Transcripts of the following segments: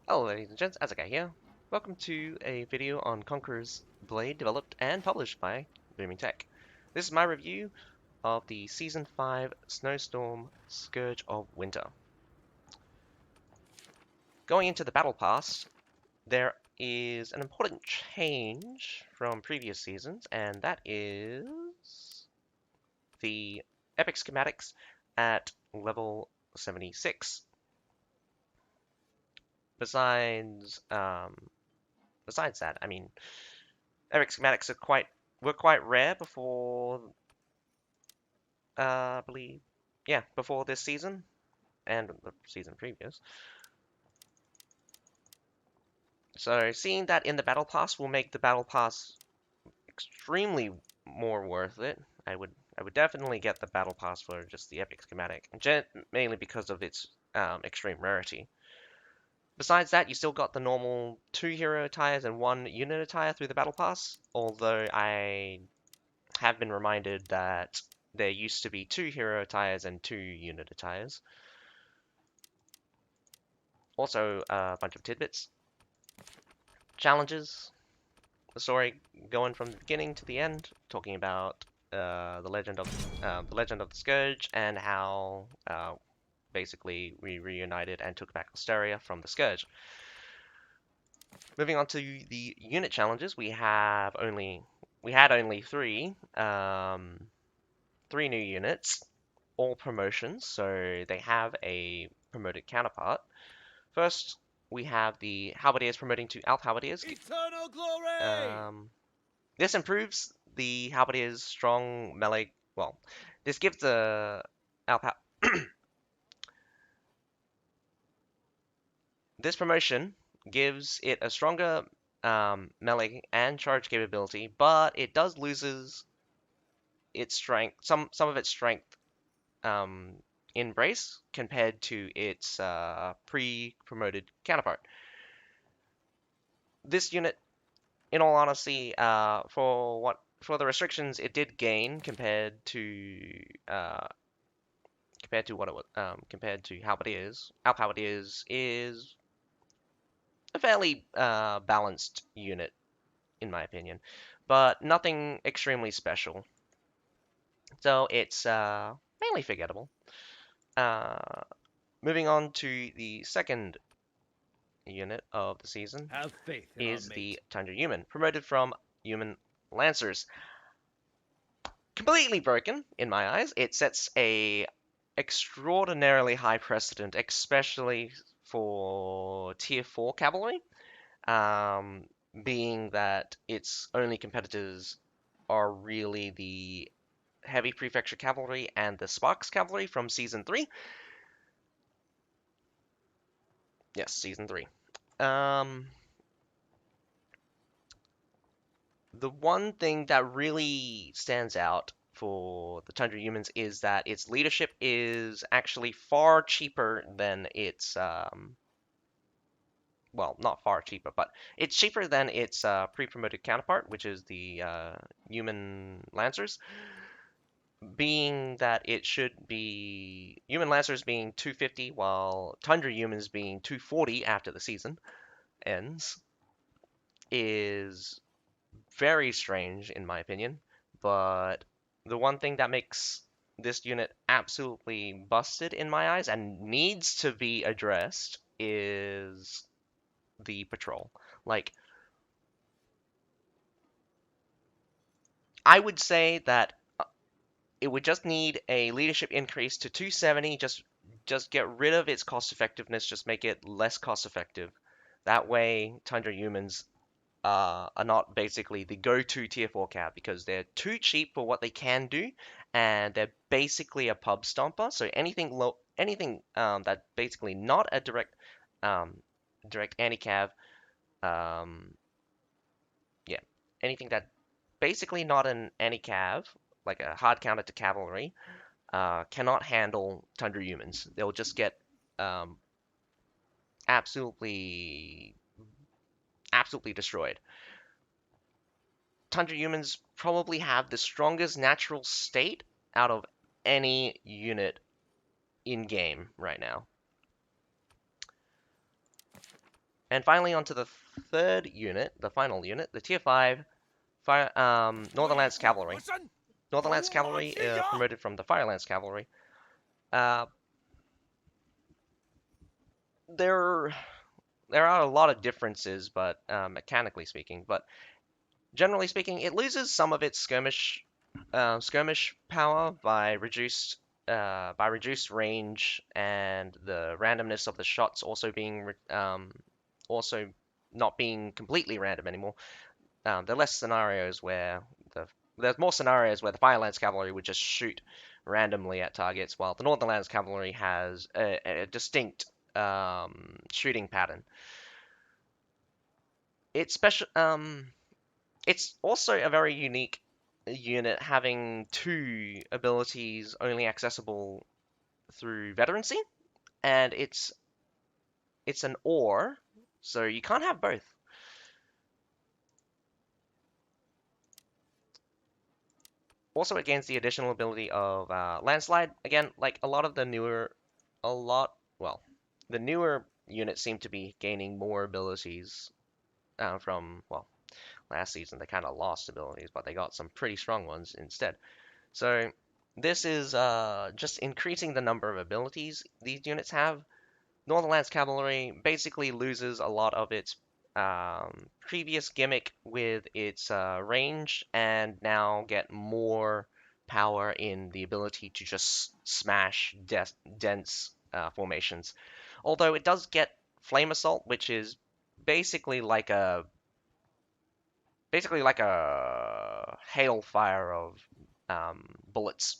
Hello ladies and gents, Azzakye here. Welcome to a video on Conqueror's Blade, developed and published by Booming Tech. This is my review of the Season 5 Snowstorm Scourge of Winter. Going into the Battle Pass, there is an important change from previous seasons, and that is the epic schematics at level 76. Besides that, I mean, epic schematics were quite rare before, I believe, yeah, before this season and the season previous. So seeing that in the battle pass will make the battle pass extremely more worth it. I would definitely get the battle pass for just the epic schematic, mainly because of its extreme rarity. Besides that, you still got the normal 2 hero attires and 1 unit attire through the battle pass, although I have been reminded that there used to be 2 hero attires and 2 unit attires. Also, a bunch of tidbits. Challenges. The story going from the beginning to the end, talking about the legend of the Scourge and how basically we reunited and took back Osteria from the Scourge. Moving on to the unit challenges, we had only 3, 3 new units, all promotions, so they have a promoted counterpart. First, we have the Halberdiers promoting to Alp Halberdiers. Eternal glory! This improves the Halberdier's strong melee. Well, this gives the Alp. This promotion gives it a stronger melee and charge capability, but it does loses its strength, some of its strength in brace compared to its pre-promoted counterpart. This unit, in all honesty, for the restrictions it did gain compared to what it was compared to Halberdiers. Alp Halberdiers is a fairly balanced unit in my opinion, but nothing extremely special. So it's mainly forgettable. Uh, Moving on to the second unit of the season Have faith in our is mate. the Tundra Human, promoted from Human Lancers. Completely broken in my eyes. It sets a extraordinarily high precedent, especially for Tier 4 Cavalry, being that its only competitors are really the Heavy Prefecture Cavalry and the Sparks Cavalry from Season 3. Yes, Season 3. The one thing that really stands out for the Tundra Humans is that its leadership is actually far cheaper than its, well, not far cheaper, but it's cheaper than its pre-promoted counterpart, which is the Human Lancers, being that it should be Human Lancers being 250, while Tundra Humans being 240 after the season ends, is very strange in my opinion. But the one thing that makes this unit absolutely busted in my eyes and needs to be addressed is the patrol. Like, I would say that it would just need a leadership increase to 270. Just get rid of its cost effectiveness. Just make it less cost effective. That way, Tundra Humans are not basically the go-to tier 4 cab because they're too cheap for what they can do, and they're basically a pub stomper. So anything that basically not a direct anti-cav, um, yeah, anything that basically not an anti-cav, like a hard counter to cavalry, cannot handle Tundra Humans. They'll just get um, absolutely destroyed. Tundra Humans probably have the strongest natural state out of any unit in game right now. And finally, onto the third unit, the final unit, the Tier 5 Northern Lance Cavalry. Northern Lance Cavalry promoted from the Fire Lance Cavalry. There are a lot of differences, but mechanically speaking. But generally speaking, it loses some of its skirmish power by reduced range and the randomness of the shots also being also not being completely random anymore. There's more scenarios where the Fire Lance Cavalry would just shoot randomly at targets, while the Northern Lance Cavalry has a distinct shooting pattern. It's also a very unique unit, having two abilities only accessible through veterancy, and it's an or, so you can't have both. Also, it gains the additional ability of Landslide. Again, like the newer units seem to be gaining more abilities from, well, last season they kind of lost abilities, but they got some pretty strong ones instead. So this is just increasing the number of abilities these units have. Northern Lance Cavalry basically loses a lot of its previous gimmick with its range, and now get more power in the ability to just smash dense formations. Although it does get Flame Assault, which is basically like a hailfire of bullets.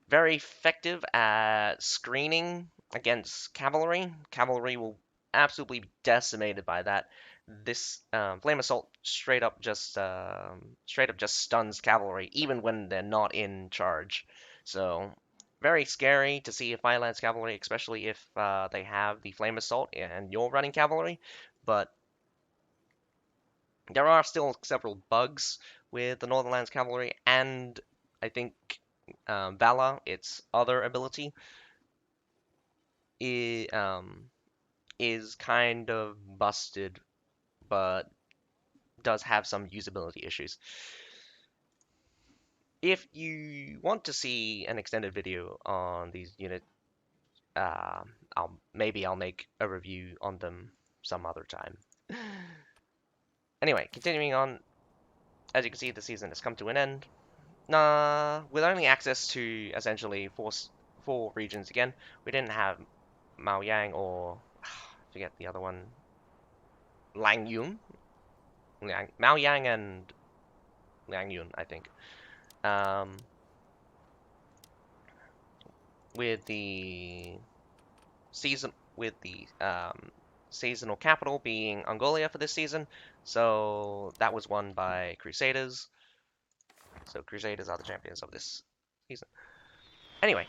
Very effective at screening against cavalry. Cavalry will absolutely be decimated by that. This Flame Assault straight up just stuns cavalry even when they're not in charge. So very scary to see a Fire Lance Cavalry, especially if they have the Flame Assault and you're running cavalry. But there are still several bugs with the Northern Lance Cavalry, and I think Valor, its other ability, is kind of busted, but does have some usability issues. If you want to see an extended video on these units, I'll make a review on them some other time. Anyway, continuing on, as you can see, the season has come to an end. With only access to essentially four regions again, we didn't have Maoyang or I forget the other one, Langyun, Maoyang and Langyun, I think. With the seasonal capital being Angolia for this season, so that was won by Crusaders. So Crusaders are the champions of this season. Anyway,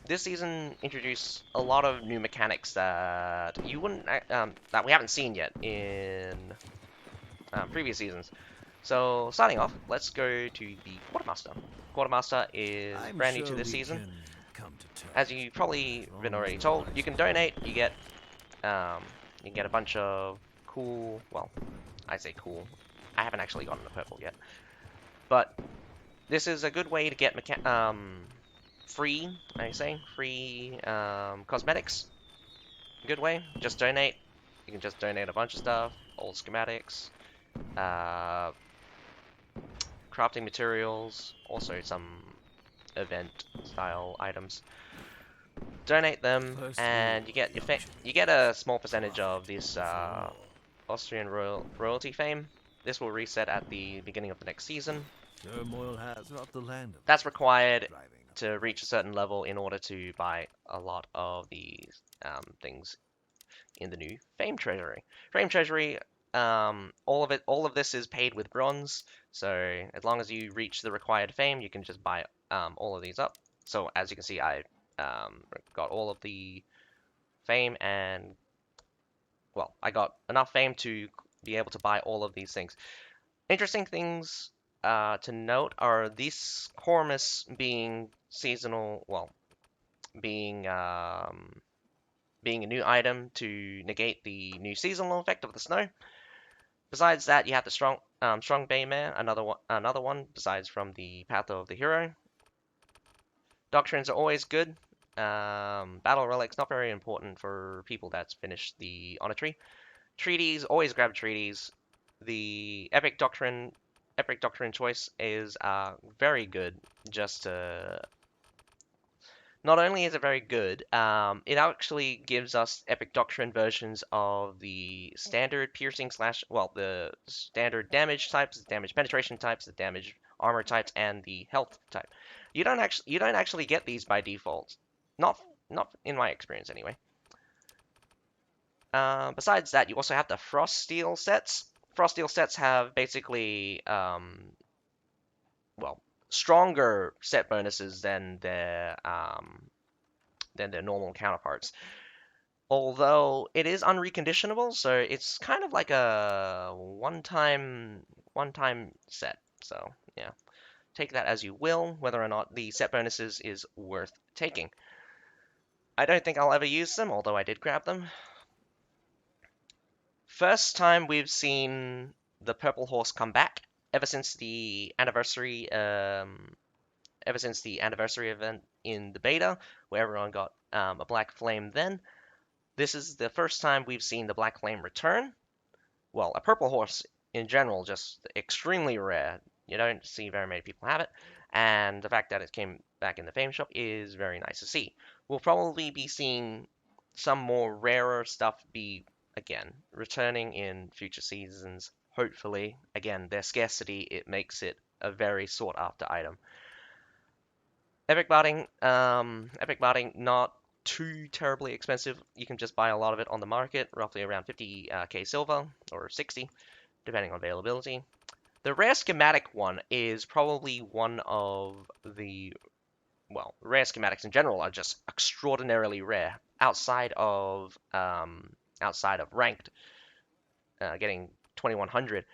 this season introduced a lot of new mechanics that you wouldn't that we haven't seen yet in previous seasons. So starting off, let's go to the Quartermaster. Quartermaster is brand new to this season. As you probably been already told, you can donate. You get a bunch of cool. Well, I say cool. I haven't actually gotten the purple yet, but this is a good way to get free cosmetics. Good way. Just donate. You can just donate a bunch of stuff. Old schematics, crafting materials, also some event style items. Donate them, and you get a small percentage of this Austrian royalty fame. This will reset at the beginning of the next season. That's required to reach a certain level in order to buy a lot of these things in the new Fame Treasury. Fame Treasury, all of this is paid with bronze, so as long as you reach the required fame, you can just buy all of these up. So as you can see, I got all of the fame, and well, I got enough fame to be able to buy all of these things. Interesting things to note are these Cormus being seasonal, well, being being a new item to negate the new seasonal effect of the snow. Besides that, you have the strong Baymare, another one besides from the Path of the Hero. Doctrines are always good. Battle relics not very important for people that's finished the Honor Tree. Treaties, always grab treaties. The Epic Doctrine choice is very good. Just not only is it very good, it actually gives us Epic Doctrine versions of the standard piercing slash, well, the standard damage types, the damage penetration types, the damage armor types, and the health type. You don't actually get these by default. Not in my experience anyway. Besides that, you also have the Frost Steel sets. Frost Steel sets have basically, well, stronger set bonuses than their normal counterparts. Although it is unreconditionable, so it's kind of like a one-time set. So yeah, take that as you will, whether or not the set bonuses is worth taking. I don't think I'll ever use them, although I did grab them. First time we've seen the Purple Horse come back ever since the anniversary event in the beta, where everyone got a Black Flame then. This is the first time we've seen the Black Flame return. Well, a Purple Horse in general, just extremely rare. You don't see very many people have it, and the fact that it came back in the Fame Shop is very nice to see. We'll probably be seeing some more rarer stuff be, again, returning in future seasons, hopefully. Again, their scarcity, it makes it a very sought after item. Epic Barding, not too terribly expensive. You can just buy a lot of it on the market, roughly around 50k silver, or 60, depending on availability. The rare schematic one is probably one of the, well, rare schematics in general are just extraordinarily rare. Outside of ranked, getting 2100,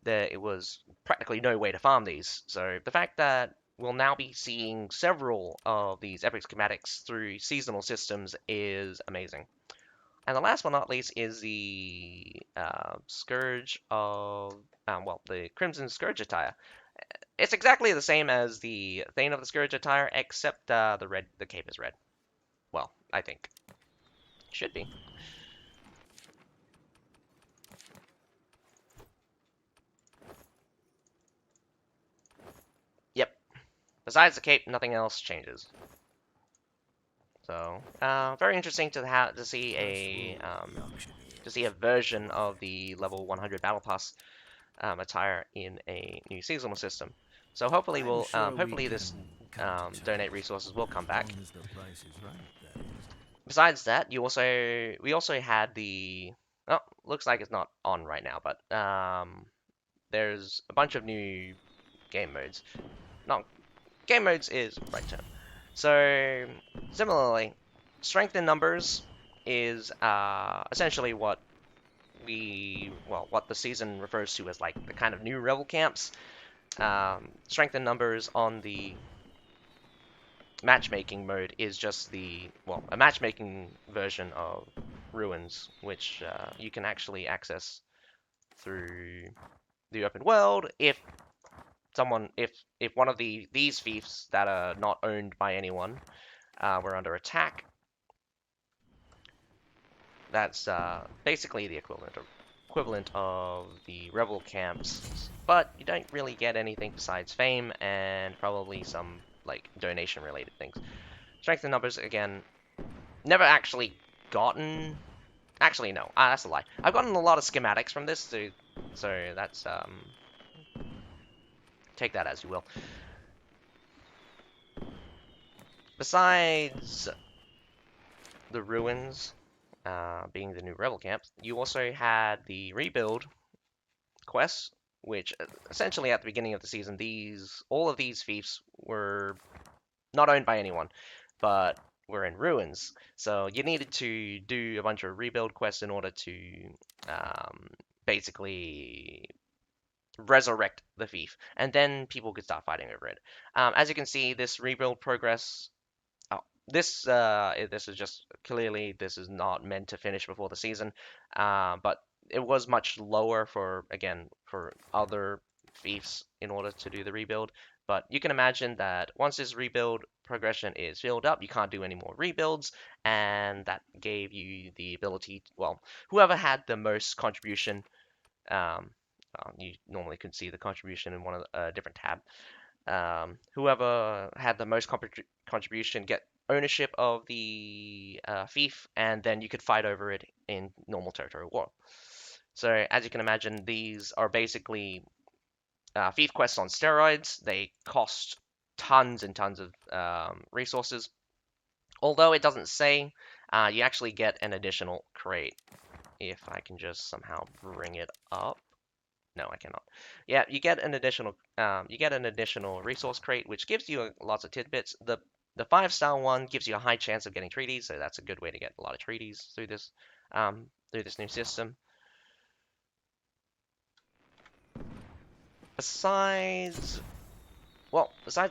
it was practically no way to farm these. So the fact that we'll now be seeing several of these epic schematics through seasonal systems is amazing. And the last but not least is the Scourge of, well, the Crimson Scourge attire. It's exactly the same as the Thane of the Scourge attire, except the cape is red. Well, I think. Should be. Yep. Besides the cape, nothing else changes. So, very interesting to see a version of the level 100 Battle Pass attire in a new seasonal system. So hopefully this donate resources will come back. Besides that, we also had the, oh, looks like it's not on right now, but there's a bunch of new game modes. No, game modes is right term. So similarly, strength in numbers is essentially what the season refers to as like the kind of new rebel camps. Strength in numbers on the matchmaking mode is just a matchmaking version of Ruins, which you can actually access through the open world if one of these fiefs that are not owned by anyone were under attack. That's basically the equivalent of the rebel camps, but you don't really get anything besides fame and probably some like donation related things. Strength in numbers, again, never actually gotten. Actually, no, that's a lie. I've gotten a lot of schematics from this, so that's take that as you will. Besides the ruins being the new rebel camps, you also had the rebuild quests, which essentially at the beginning of the season, all of these fiefs were not owned by anyone, but were in ruins. So you needed to do a bunch of rebuild quests in order to basically resurrect the fief, and then people could start fighting over it. As you can see, this rebuild progress. Oh, this is just clearly this is not meant to finish before the season, but it was much lower for again for other fiefs in order to do the rebuild. But you can imagine that once this rebuild progression is filled up, you can't do any more rebuilds, and that gave you the ability. Well, whoever had the most contribution, you normally could see the contribution in one of a different tab. Whoever had the most contribution get ownership of the fief, and then you could fight over it in normal territory war. So as you can imagine, these are basically fief quests on steroids. They cost tons and tons of resources. Although it doesn't say, you actually get an additional crate. If I can just somehow bring it up. No, I cannot. Yeah, you get an additional resource crate, which gives you lots of tidbits. The 5-star one gives you a high chance of getting treaties, so that's a good way to get a lot of treaties through this new system. Besides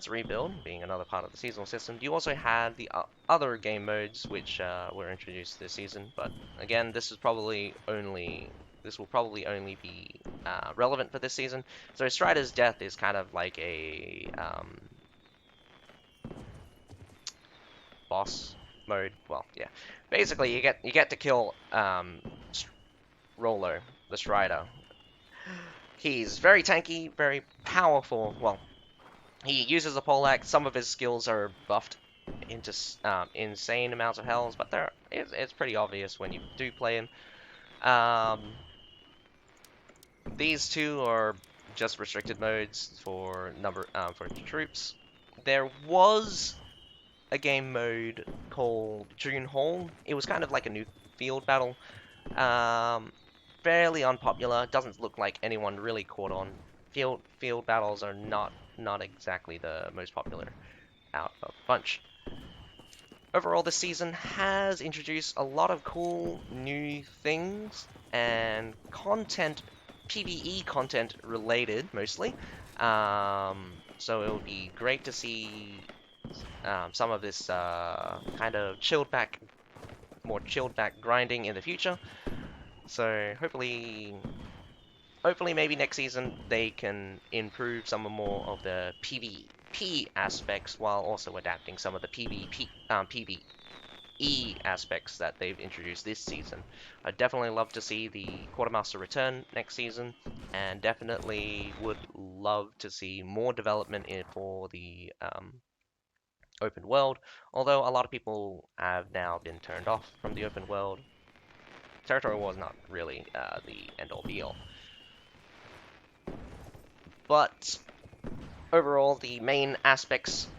rebuild being another part of the seasonal system, you also had the other game modes which were introduced this season. But again, this will probably only be relevant for this season. So Strider's Death is kind of like a boss mode. Well, yeah. Basically, you get to kill Rolo, the Strider. He's very tanky, very powerful. Well, he uses a poleaxe. Some of his skills are buffed into insane amounts of health, but it's pretty obvious when you do play him. These two are just restricted modes for for troops. There was a game mode called June Hall. It was kind of like a new field battle. Fairly unpopular. Doesn't look like anyone really caught on. Field battles are not exactly the most popular out of the bunch. Overall, this season has introduced a lot of cool new things and content, PvE content related mostly. So it would be great to see some of this kind of more chilled back grinding in the future. So hopefully maybe next season they can improve some more of the PvP aspects while also adapting some of the PvE aspects that they've introduced this season. I'd definitely love to see the Quartermaster return next season, and definitely would love to see more development for the open world, although a lot of people have now been turned off from the open world. Territory War is not really the end-all be-all. But overall, the main aspects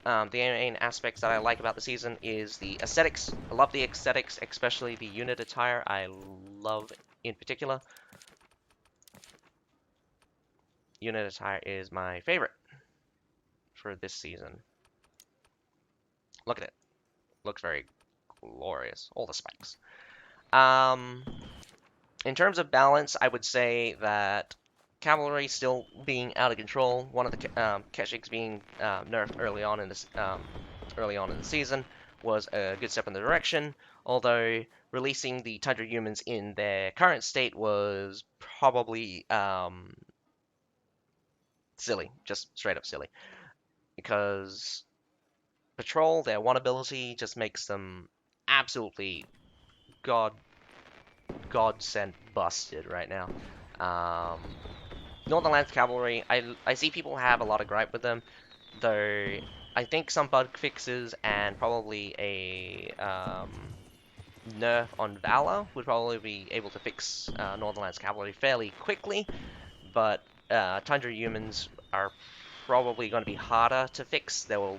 that I like about the season is the aesthetics. I love the aesthetics, especially the unit attire. I love in particular. Unit attire is my favorite for this season. Look at it. Looks very glorious. All the spikes. In terms of balance, I would say that Cavalry still being out of control. One of the Keshiks being nerfed early on in the season was a good step in the direction. Although releasing the Tundra humans in their current state was probably silly, just straight up silly, because Patrol, their one ability, just makes them absolutely godsend busted right now. Northern Lands Cavalry, I see people have a lot of gripe with them, though I think some bug fixes and probably a nerf on Valor would probably be able to fix Northern Lands Cavalry fairly quickly, but Tundra humans are probably going to be harder to fix. There's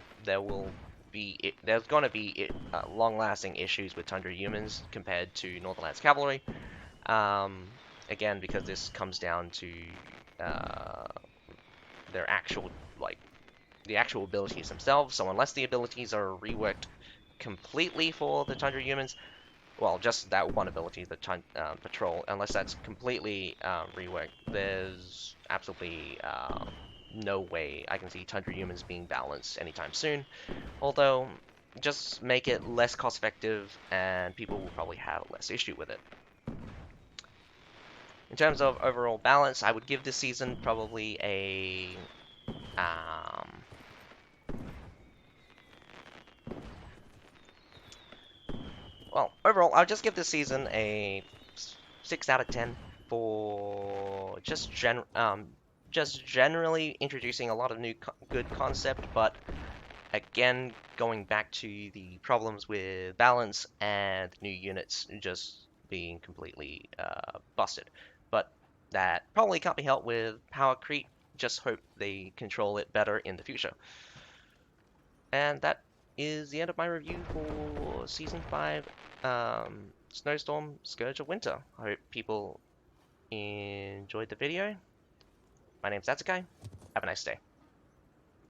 going to be long-lasting issues with Tundra humans compared to Northern Lands Cavalry. Again, because this comes down to their actual the actual abilities themselves. So unless the abilities are reworked completely for the Tundra humans, well, just that one ability, the Patrol, unless that's completely reworked, there's absolutely no way I can see Tundra humans being balanced anytime soon. Although just make it less cost effective, and people will probably have less issue with it. In terms of overall balance, I would give this season probably a well, overall, I'll just give this season a 6 out of 10 for just generally introducing a lot of new good concept, but again, going back to the problems with balance and new units just being completely busted. But that probably can't be helped with power creep. Just hope they control it better in the future. And that is the end of my review for Season 5, Snowstorm, Scourge of Winter. I hope people enjoyed the video. My name's Azzakye. Have a nice day.